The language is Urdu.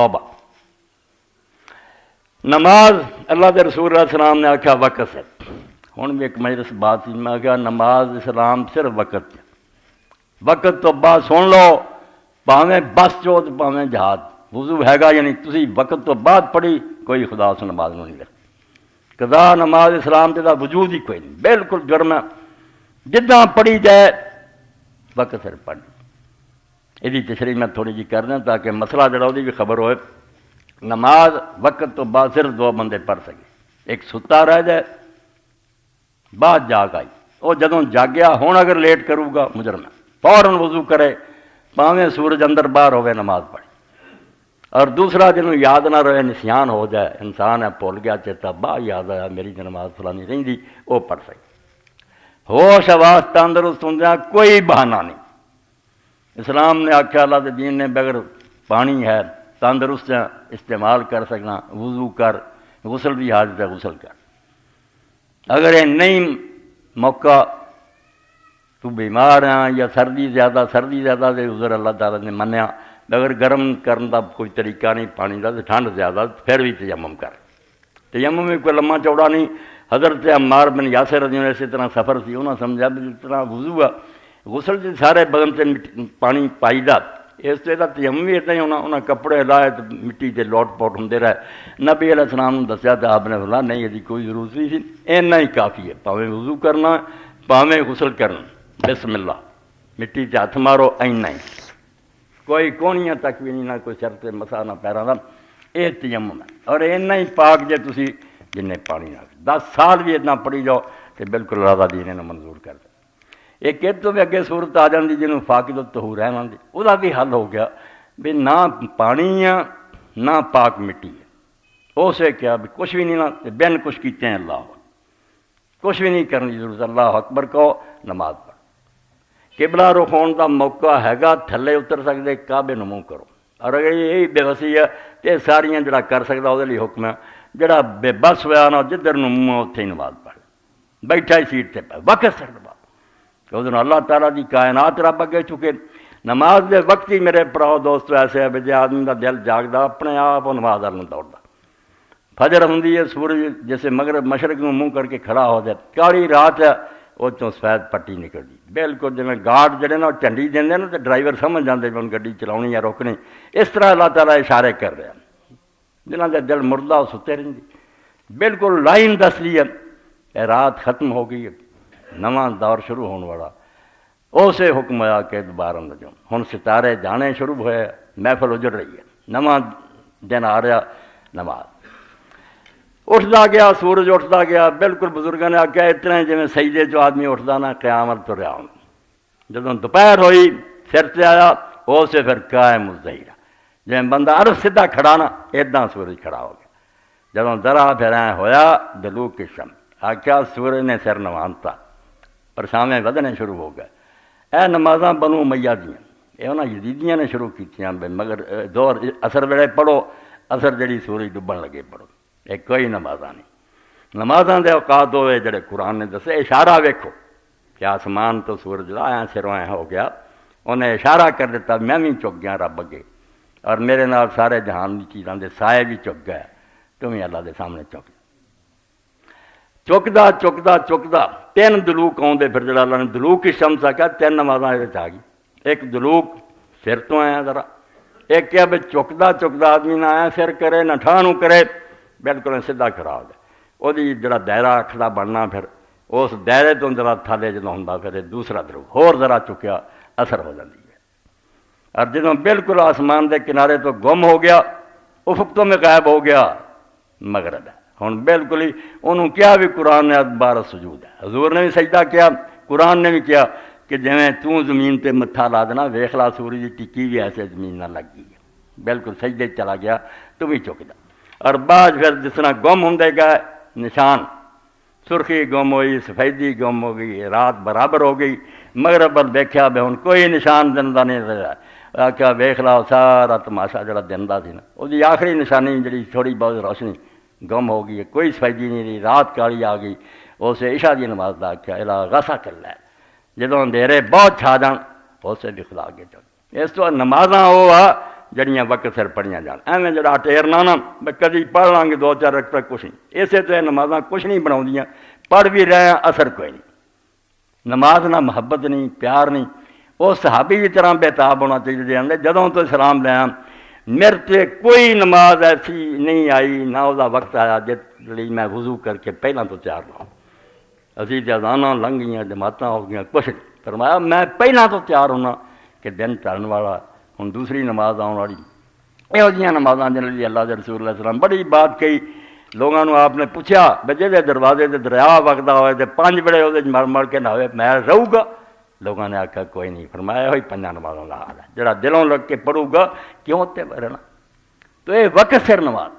توبہ نماز اللہ کے رسول علیہ السلام نے آخیا وقت سے ہوں بھی ایک مجلس بات سی میں کہا نماز اسلام صرف وقت وقت تو بعد سن لو پاویں بس چو تو پاویں جہاد وضو ہے گا یعنی تسی وقت تو بعد پڑھی کوئی خدا اس نماز نہیں لکھ قضا نماز اسلام کا وجود ہی کوئی نہیں بالکل جرم ہے جداں پڑھی جائے وقت سر پڑھ یہ تشریح میں تھوڑی جی کر دیں تاکہ مسئلہ جڑا وہ بھی خبر ہوئے نماز وقت تو بعد صرف دو بندے پڑھ سکے ایک ستا رہ جائے بعد جاگ آئی وہ جدوں جاگیا ہوں اگر لیٹ کروں گا مجرم ہے فوراً وضو کرے پاویں سورج اندر باہر ہوئے نماز پڑھے اور دوسرا جنہوں یاد نہ رہے نسیان ہو جائے انسان ہے بھول گیا چیتا باہر یاد آیا میری جو نماز فلانی رہی وہ پڑھ سکے ہوش حواس تندرست ہوں کوئی بہانہ نہیں اسلام نے آخیا اللہ کے دین نے بغیر پانی ہے تندرست استعمال کر سکنا وضو کر غسل بھی حاجت ہے غسل کر اگر یہ نہیں موقع تو بیمار ہیں یا سردی زیادہ دے عذر اللہ تعالیٰ نے منیا اگر گرم کرنے کا کوئی طریقہ نہیں پانی کا تو ٹھنڈ زیادہ پھر بھی تیمم کر تیمم میں کوئی لمبا چوڑا نہیں حضرت عمار بن یاسر رضی اللہ عنہ اسی طرح سفر سی انہوں نے سمجھا بھی جس طرح وضو ہے غسل سے سارے بدن سے پانی پائی دا اس سے تیمم بھی اتنا ہی ہونا انہیں کپڑے لائے تو مٹی سے لوٹ پوٹ ہوں رہے نبی علیہ السلام نے دسیا تو آپ نے بولا نہیں یہ کوئی ضرورت نہیں سی اینا ہی کافی ہے پاویں وضو کرنا پاویں غسل کرنا بسم اللہ مٹی سے ہاتھ مارو اینا ہی کوئی کونیاں تک بھی نہیں نہ کوئی سر سے مسا نہ پیروں کا یہ تیمم ہے اور اینا ہی پاک جے تسی جن پانی نہ 10 سال بھی اتنا پڑھی جاؤ تو بالکل اللہ دین نے منظور کر دے ایک تو بھی اگے صورت آ جاتی جنہوں فاقد الطہور ہے مان دی وہ بھی حل ہو گیا بھی نہ پانی ہے نہ پاک مٹی ہے اسے کیا بھی کچھ بھی نہیں نہ بین کچھ کیتے ہیں اللہ کچھ بھی نہیں کرنے کی ضرورت اللہ اکبر کہو نماز پڑھ قبلہ رخ ہونے کا موقع ہے گا تھلے اتر سکتے کعبے نوں منہ کرو اور اگر یہی بے بسی ہے تو ساریاں جڑا کر سکتا وہ حکم ہے جڑا بے بس ہوا نا جدھر منہ اتنے ہی نماز پڑھ بیٹھا ہی سیٹ سے پہ وقت سر نماز اس دن اللہ تعالیٰ دی کائنات رب اگے چکے نماز دے وقت ہی میرے پراؤ دوست ایسے ہے بھی جی آدمی کا دل جاگتا اپنے آپ وہ نماز والوں دوڑتا فجر ہوں سورج جیسے مغرب مشرق میں منہ کر کے کھڑا ہو جائے کالی رات ہے وہ تو سفید پٹی نکلتی بالکل جی گارڈ جڑے نا وہ جھنڈی دیں نا تو ڈرائیور سمجھ جاتے بھی گڈی چلاؤنی یا روکنی اس طرح اللہ تعالیٰ اشارے کر رہے ہیں جنہوں کا دل مردہ وہ ستے رہی بالکل لائن دس لی ہے رات ختم ہو گئی ہے نواں دور شروع ہونے والا اسے حکم ہوا کہ دوبارہ نہ جاؤ ہوں ستارے جانے شروع ہوئے محفل اجڑ رہی ہے نواں دن آ رہا نماز اٹھتا گیا سورج اٹھتا گیا بالکل بزرگوں نے آخیا اتنا جی سجدے جو آدمی اٹھتا نا قیامت تو رہا ہوں جب دوپہر ہوئی سر سے آیا اسے پھر قائم مزدہرا جی بندہ عرف سیدھا کھڑا نا ادا سورج کھڑا ہو گیا جب ذرا پھر ہویا دلوک کی شم آخیا سورج نے سر نوانتا پرچھاویں ودنے شروع ہو گئے اے نمازاں بنو امیہ دیاں یہ انہاں یزیدیاں نے شروع کیتیاں مگر دور اثر ویلے پڑھو اثر جڑی سورج ڈبن لگے پڑھو یہ کوئی نمازاں نہیں نمازاں دے اوقات ہوئے جڑے قرآن نے دسے اشارہ ویکھو کہ آسمان تو سورج لایا سروں ہو گیا انہیں اشارہ کر دیتا میں بھی چک گیا رب اگے اور میرے نال سارے جہان کی چیزاں دے سائے بھی چک گئے تم ہی اللہ دے سامنے چکدا 3 دلوک آؤندے پھر جڑا اللہ نے دلوک کی شمس آ 3 نمازاں یہ آ گئی ایک دلوک سر تو آیا ذرا ایک کیا بھی چکدا آدمی نہ آیا سر کرے نہ ٹھانوں کرے بالکل سیدھا کھڑا ہو جائے وہ جڑا دائرہ اکھ دا بننا پھر اس دائرے تو ذرا تھالے جدوں ہوندا پھر دوسرا دلوک ہور ذرا چکیا اثر ہو جاتی ہے اور جدوں بالکل آسمان دے کنارے تو گم ہو گیا افق تو میں غائب ہو گیا مغرب ہے ہوں بالکل ہی انہوں کیا بھی قرآن نے بارہ سجود ہے حضور نے بھی سجدہ کیا قرآن نے بھی کیا کہ جویں تو زمین تے متھا لا دینا ویکھ لا سورج کی ٹکی بھی ایسے زمین نہ لگ گئی بالکل سجدے چلا گیا تو بھی چکدا اور بعد پھر جس طرح گم ہوں گا نشان سرخی گم ہوئی سفیدی گم ہو گئی رات برابر ہو گئی مغرب پر دیکھا بھی ہوں کوئی نشان دن کا نہیں رہا آخیا ویکھ لا سارا تماشا جڑا دن کا سی نا وہ آخری نشانی جڑی تھوڑی بہت روشنی گم ہو گئی ہے کوئی سفیدی نہیں رہی رات کالی آ گئی اسے عشاء دی نماز دا آخیا الا غسا کر لے جدوں اندھیرے بہت چھا جان اسے بھی خدا کے چل اس تو نمازاں وہ آ جڑیاں وقت سر پڑھیاں جان، ایویں جڑا ٹیرنا نا میں کدی پڑھ لیں گے 2-4 رکعت کچھ نہیں، اسے تو یہ نمازاں کچھ نہیں بناؤندیاں، پڑھ بھی رہے ہیں اثر کوئی نہیں۔ نماز نہ محبت نہیں، پیار نہیں۔ وہ صحابی کی طرح بےتاب ہونا چاہیے جی آندے جدوں تو سلام لیا میرے تے کوئی نماز ایسی نہیں آئی نہ وہ وقت آیا جس لیے میں وضو کر کے پہلے تو تیار رہا، اسی اذاناں لنگھ گئیاں، جماعتاں ہو گئیاں، کچھ نہیں۔ فرمایا میں پہلے تو تیار ہونا کہ دن چڑھن والا ہوں دوسری نماز آنے والی، یہو جہاں نمازاں جن لیے اللہ کے رسول علیہ السلام بڑی بات کہی۔ لوگوں نے آپ نے پوچھا بے جے دروازے سے دریا وگدا ہوئے تو 5 بڑے وہ مر مر کے نہ ہوئے میں رہوں گا؟ لوگوں نے آخیا کوئی نہیں، فرمایا ہوئی 5 نمازوں کا حال ہے، جڑا دلوں لگ کے پڑھوں گا کیوں تے رہنا۔ تو یہ وقت سر نماز